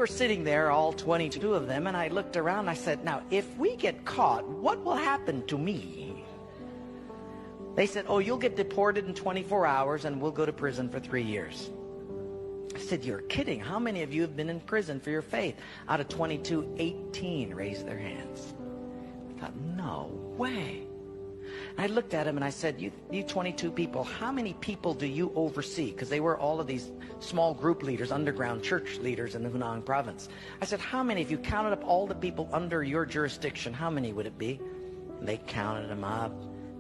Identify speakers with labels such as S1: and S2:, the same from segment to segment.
S1: were sitting there, all 22 of them, and I looked around. I said, now, if we get caught, what will happen to me? They said, oh, you'll get deported in 24 hours, and we'll go to prison for 3 years. I said, you're kidding. How many of you have been in prison for your faith? Out of 22, 18 raised their hands. I thought, no way. I looked at him and I said, you 22 people, how many people do you oversee? Because they were all of these small group leaders, underground church leaders in the Hunan province. I said, how many, if you counted up all the people under your jurisdiction, how many would it be? And they counted them up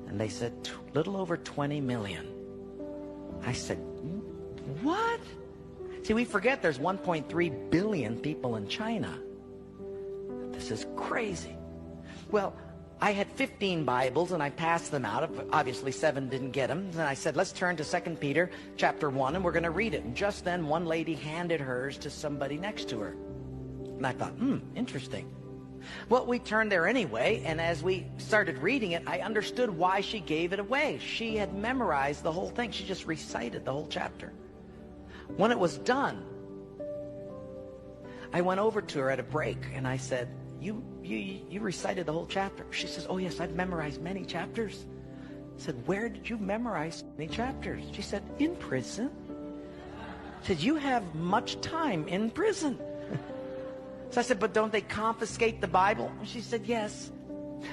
S1: and they said, little over 20 million. I said, what? See, we forget there's 1.3 billion people in China. This is crazy. Well, I had 15 Bibles and I passed them out. Obviously 7 didn't get them. And I said, let's turn to 2 Peter chapter 1 and we're going to read it. And just then one lady handed hers to somebody next to her. And I thought, interesting. Well, we turned there anyway, and as we started reading it, I understood why she gave it away. She had memorized the whole thing. She just recited the whole chapter. When it was done, I went over to her at a break and I said, you recited the whole chapter. She says, oh yes, I've memorized many chapters. I said, where did you memorize many chapters? She said, in prison. I said, you have much time in prison. So I said, but don't they confiscate the Bible? She said, yes.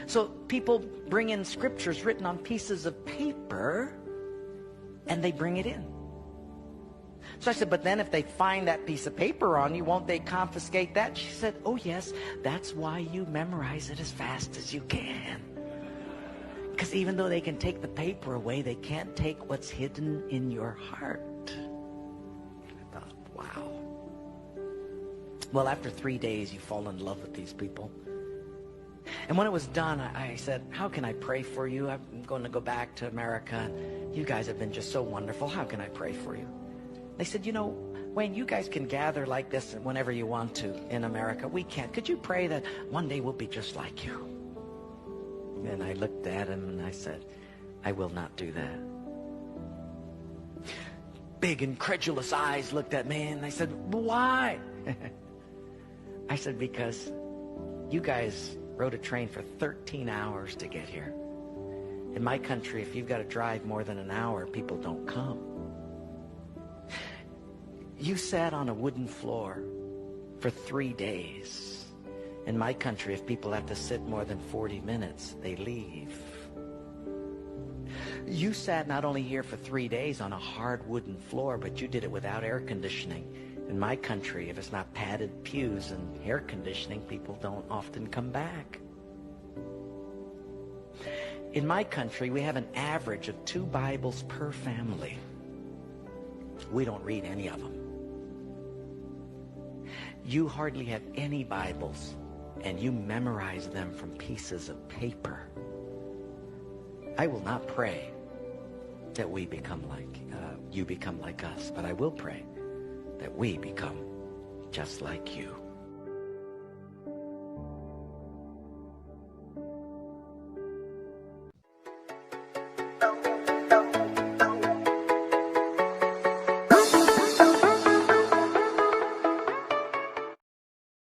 S1: So people bring in scriptures written on pieces of paper and they bring it in. So I said, but then if they find that piece of paper on you, won't they confiscate that? She said, oh yes, that's why you memorize it as fast as you can. Because even though they can take the paper away, they can't take what's hidden in your heart. I thought, wow. Well, after 3 days, you fall in love with these people. And when it was done, I said, how can I pray for you? I'm going to go back to America. You guys have been just so wonderful. How can I pray for you? They said, you know, Wayne, you guys can gather like this whenever you want to in America. We can't. Could you pray that one day we'll be just like you? And I looked at him and I said, I will not do that. Big incredulous eyes looked at me and I said, why? I said, because you guys rode a train for 13 hours to get here. In my country, if you've got to drive more than an hour, people don't come. You sat on a wooden floor for 3 days. In my country, if people have to sit more than 40 minutes, they leave. You sat not only here for 3 days on a hard wooden floor, but you did it without air conditioning. In my country, if it's not padded pews and air conditioning, people don't often come back. In my country, we have an average of 2 Bibles per family. We don't read any of them. You hardly have any Bibles, and you memorize them from pieces of paper. I will not pray that we become like, you become like us, but I will pray that we become just like you.